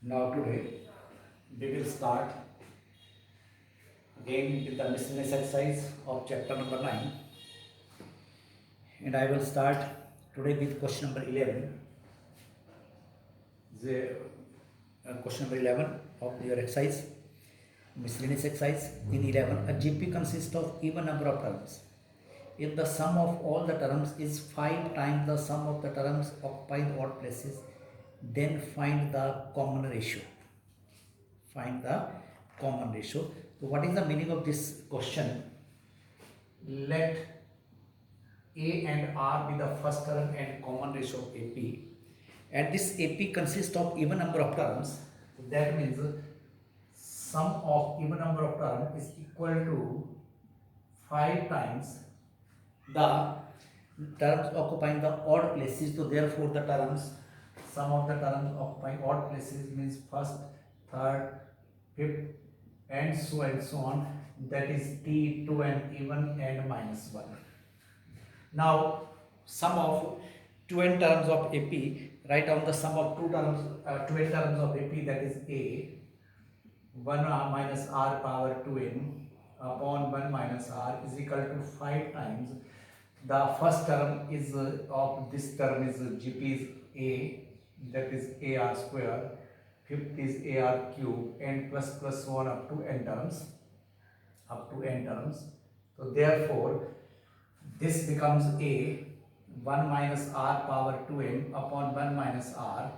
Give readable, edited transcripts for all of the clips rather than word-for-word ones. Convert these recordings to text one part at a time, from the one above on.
Now today we will start again with the miscellaneous exercise of chapter number 9, and I will start today with question number 11. The question number 11 of your exercise, miscellaneous exercise. In 11, a GP consists of even number of terms. If the sum of all the terms is 5 times the sum of the terms occupying odd places, then find the common ratio. Find the common ratio. So what is the meaning of this question? Let A and R be the first term and common ratio of AP, and this AP consists of even number of terms. That means sum of even number of terms is equal to 5 times the terms occupying the odd places. So therefore the terms, sum of the terms occupying odd places means first, third, fifth, and so on. That is T2 and even and minus 1. Now sum of 2n terms of AP. Write down the sum of 2n terms of AP, that is A 1 minus R power 2n upon 1 minus R is equal to 5 times the first term is of this term is GP is A, that is AR square, fifth is AR cube, and plus so on up to n terms, So therefore this becomes A 1 minus R power 2n upon 1 minus R.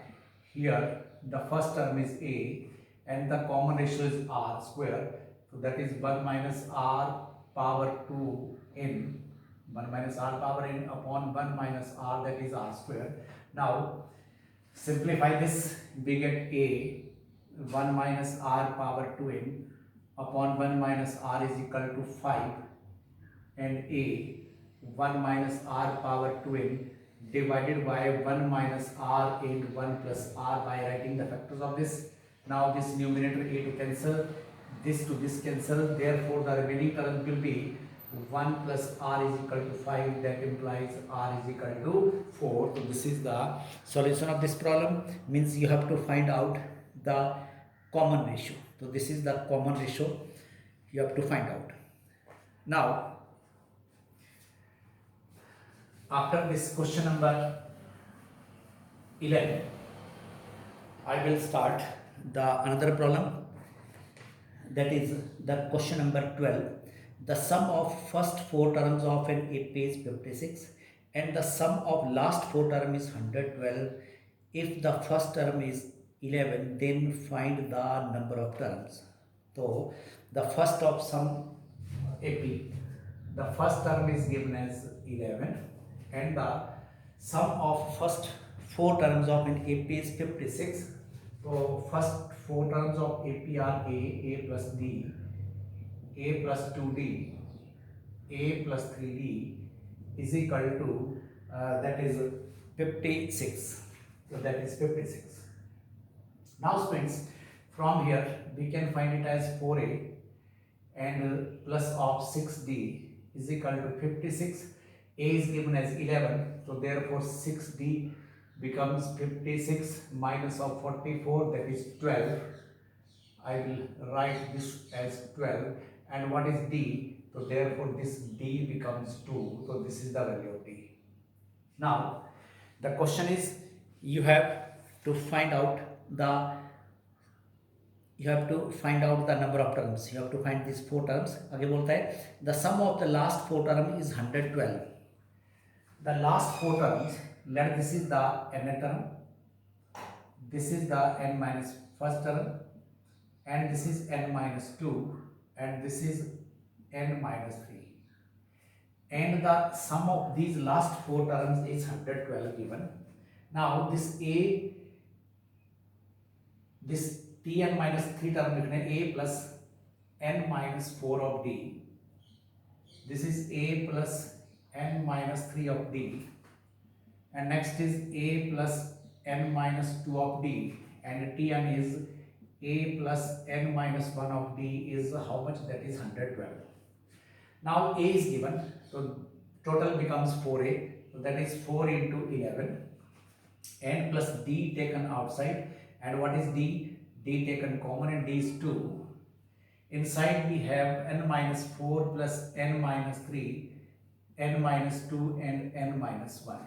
Here the first term is A and the common ratio is R square, so that is 1 minus R power 2n, 1 minus R power n upon 1 minus R, that is R square. Now simplify this, we get A 1 minus R power 2n upon 1 minus R is equal to 5, and A 1 minus R power 2n divided by 1 minus R and 1 plus R by writing the factors of this. Now this numerator A to cancel, this to this cancel, therefore the remaining term will be 1 plus R is equal to 5, that implies R is equal to 4. So this is the solution of this problem, means you have to find out the common ratio. So this is the common ratio you have to find out. Now after this question number 11, I will start the another problem, that is the question number 12. The sum of first 4 terms of an AP is 56 and the sum of last 4 term is 112. If the first term is 11, then find the number of terms. So the first of sum AP, the first term is given as 11 and the sum of first 4 terms of an AP is 56. So first 4 terms of AP are A plus D, A plus 2D, A plus 3D is equal to that is 56. So that is 56. Now students, from here we can find it as 4A and plus of 6D is equal to 56. A is given as 11, so therefore 6D becomes 56 minus of 44, that is 12. I will write this as 12. And what is D? So therefore this D becomes 2. So this is the value of D. Now the question is, you have to find out the number of terms. You have to find these 4 terms. आगे बोलता है the sum of the last 4 term is 112. The last 4 terms, let this is the n term, this is the n minus first term, and this is n minus 2, and this is n minus 3, and the sum of these last 4 terms is 112 given. Now this A, this Tn minus 3 term लिखने A plus n minus 4 of D, this is A plus n minus 3 of D, and next is A plus n minus 2 of D, and Tn is A plus n minus 1 of D is how much? That is 112. Now A is given, so total becomes 4A, so that is 4 into 11, n plus D taken outside, and what is D? d taken common and d is 2. Inside we have n minus 4 plus n minus 3, n minus 2 and n minus 1.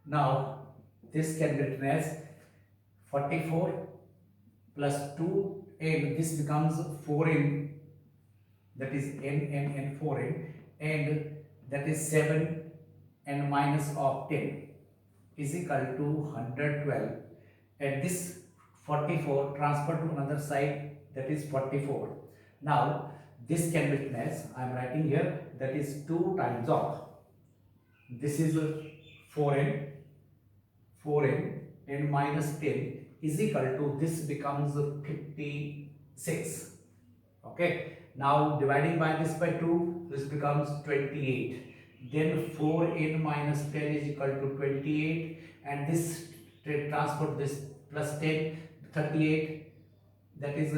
Now this can be written as 44 plus 2 and this becomes 4n, that is n 4n, and that is 7 and minus of 10 is equal to 112, and this 44 transferred to another side, that is 44. Now this can be written as, I am writing here, that is 2 times of, this is 4n and minus 10 is equal to, this becomes 56. Okay, now dividing by this by 2, this becomes 28. Then 4n minus 10 is equal to 28, and this transport this plus 10, 38, that is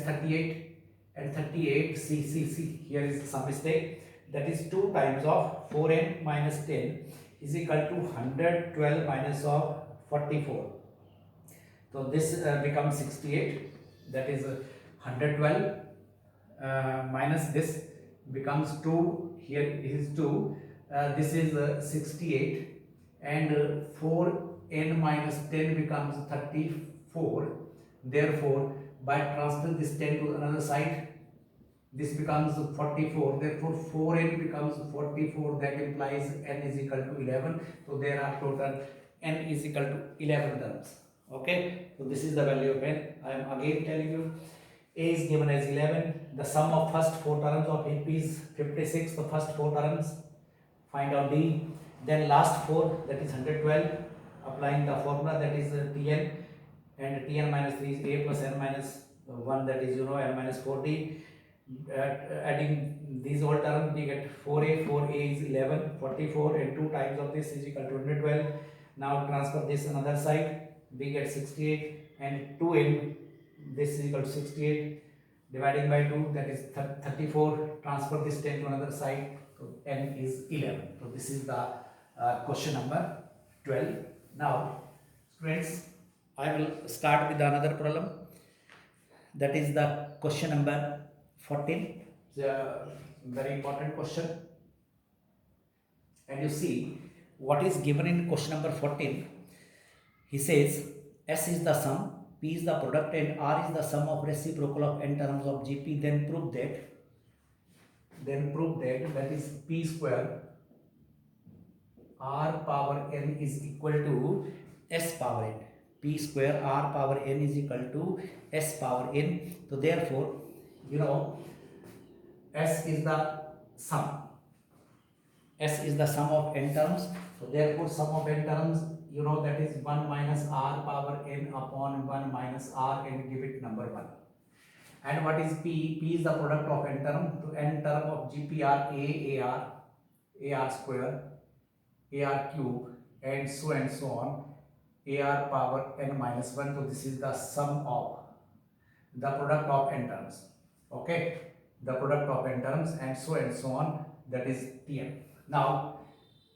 38, and 38, see, here is some mistake, that is 2 times of 4n minus 10 is equal to 112 minus of 44. So this becomes 68, that is 112 minus this becomes 2, here is 2, this is 68, and 4n minus 10 becomes 34. Therefore by transferring this 10 to another side, this becomes 44, therefore 4n becomes 44, that implies n is equal to 11. So there are total n is equal to 11 terms. Okay, so this is the value of n. I am again telling you, a is given as 11, the sum of first 4 terms of AP is 56, the first 4 terms, find out d, then last 4, that is 112, applying the formula, that is Tn, and Tn minus 3 is a plus n minus 1, that is n minus 4d. Adding these all terms, we get 4a is 11, 44, and 2 times of this is equal to 112. Now transfer this another side, we get 68, and 2n, this is equal to 68, dividing by 2, that is 34, transfer this 10 to another side, so n is 11. So this is the question number 12. Now students, I will start with another problem, that is the question number 14. It's a very important question, and you see what is given in question number 14. He says S is the sum, P is the product, and R is the sum of reciprocal of n terms of GP. Then prove that that is P square R power n is equal to S power n. P square R power n is equal to S power n. So therefore, S is the sum. S is the sum of n terms. So therefore, sum of n terms, that is 1 minus R power n upon 1 minus R, and give it number 1. And what is P? P is the product of n term. So n term of GP are AR square, AR cube, and so on, AR power n minus 1. So this is the sum of the product of n terms. Okay, the product of n terms, and so on, that is Tn. Now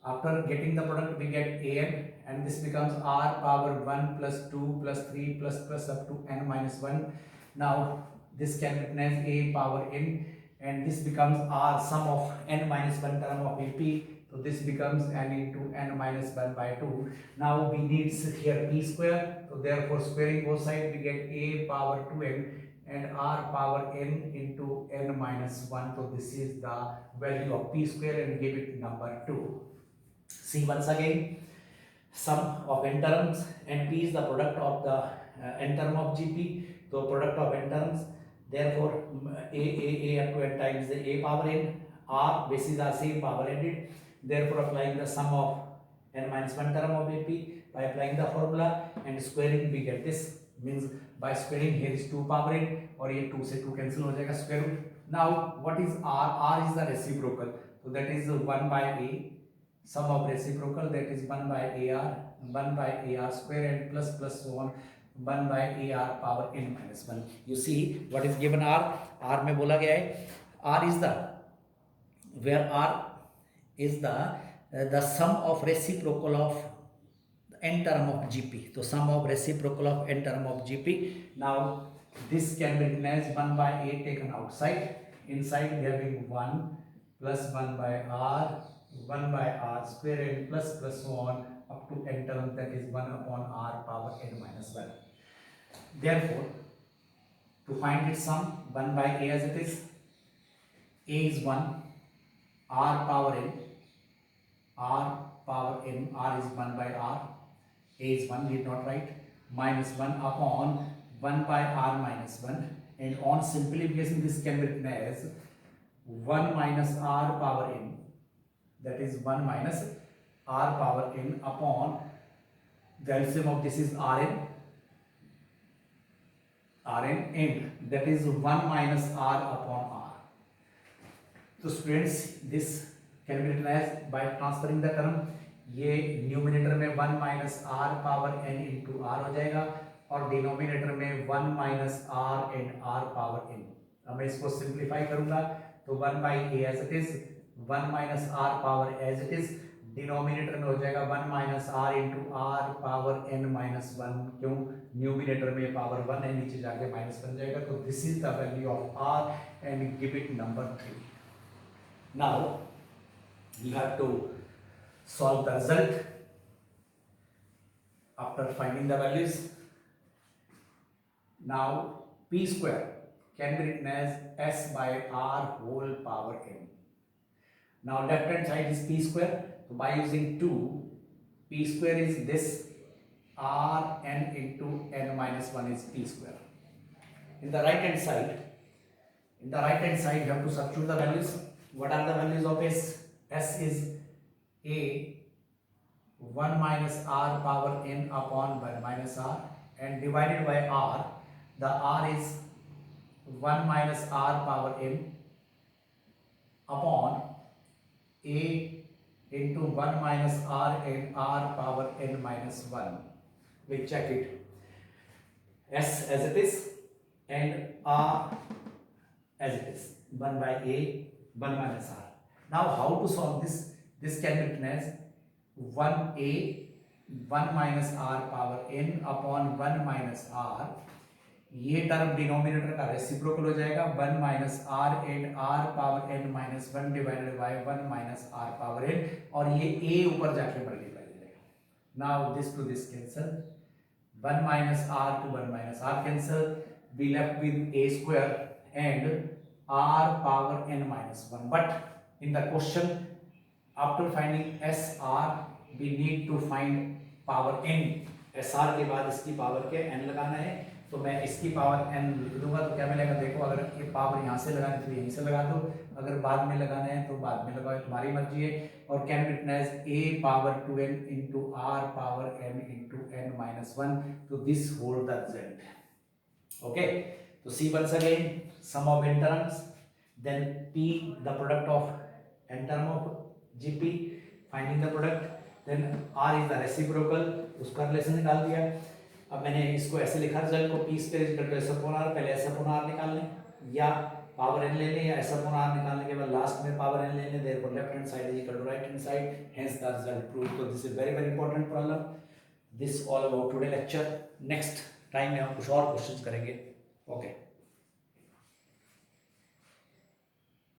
after getting the product, we get an, and this becomes R power 1 plus 2 plus 3 plus up to n minus 1. Now this can be written as A power n, and this becomes R sum of n minus 1 term of AP. So this becomes n into n minus 1 by 2. Now we need here P square. So therefore squaring both sides, we get A power 2n and R power n into n minus 1. So this is the value of P square, and give it number 2. See once again, sum of n terms, and P is the product of the n term of GP. So product of n terms, therefore a up to n times the A power n, R bases are same power ended. Therefore applying the sum of n minus 1 term of AP by applying the formula and squaring, we get this. Means by squaring, here is 2 power n, और ये 2 से 2 cancel हो जाएगा square root. Now what is R? R is the reciprocal. So that is 1 by A. Sum of reciprocal, that is 1 by AR square, and plus so on, 1 by AR power n minus 1. You see what is given R? R में बोला गया है R is the, where R is the sum of reciprocal of n term of GP. So sum of reciprocal of n term of GP. Now this can be written as 1 by a taken outside. Inside there will be 1 plus 1 by r, 1 by r square n plus so on up to n term, that is 1 upon r power n minus 1. Therefore, to find its sum, 1 by a as it is, a is 1, r power n, r is 1 by r, a is 1, need not write, minus 1 upon 1 by r minus 1, and on simplification this can be written as 1 minus r power n, that is 1 minus r power n upon the LCM of this is rn, and that is 1 minus r upon r. So students, this can be written as by transferring the term, ये numerator में 1 minus r power n into r हो जाएगा और denominator में 1 minus r and r power n. अब मैं इसको simplify करूंगा तो 1 by a as it is, 1 minus r power as it is, denominator में हो जाएगा 1 minus r into r power n minus 1. क्यों? न्यूमिनेटर में पावर 1 है, नीचे जाके माइनस बन जाएगा. तो this is the value of r and give it number 3. Now you have to solve the result after finding the values. Now p square can be written as s by r whole power n. Now left hand side is p square, so by using 2, p square is this, r n into n minus 1 is p square. In the right hand side, you have to substitute the values. What are the values of s? S is a 1 minus r power n upon 1 minus r, and divided by r, the r is 1 minus r power n upon a into 1 minus r and r power n minus 1. We check it. S as it is and r as it is, 1 by a, 1 minus r. Now how to solve this? This can be written as 1a 1 minus r power n upon 1 minus r. ये term denominator का reciprocal हो जाएगा, 1 minus r and r power n minus 1 divided by 1 minus r power n, और ये a ऊपर जाके multiply हो जाएगा. Now this to this cancel, 1 माइनस r to 1 minus r cancel, we left with a square and r power n minus 1. But in the question, after finding sr, we need to find power n. sr के बाद इसकी power के n लगाना है, तो मैं इसकी power n लिख दूंगा. तो क्या मिलेगा? देखो, अगर ये पावर यहाँ से लगानी तो यहीं से लगा दो, अगर बाद में लगाना है तो बाद में लगाओ, तुम्हारी मर्जी है. और can be written as a power 2n into r power n into n minus 1. तो this hold the result. Okay, तो see once again, sum of n terms, then p the product of n term of GP, finding the product, then r is the reciprocal, उसका relation निकाल दिया. अब मैंने इसको ऐसे लिखा रिजल्ट को, p square equal to s upon r. पहले s अपॉन r निकाल लें या पावर n ले लें, या s अपॉन r निकालने के बाद लास्ट में पावर n ले लें. Therefore left hand side is equal to right hand side, hence the result prove. तो this is very very important problem. This all about today lecture. Next time में हम कुछ और क्वेश्चंस करेंगे. Okay.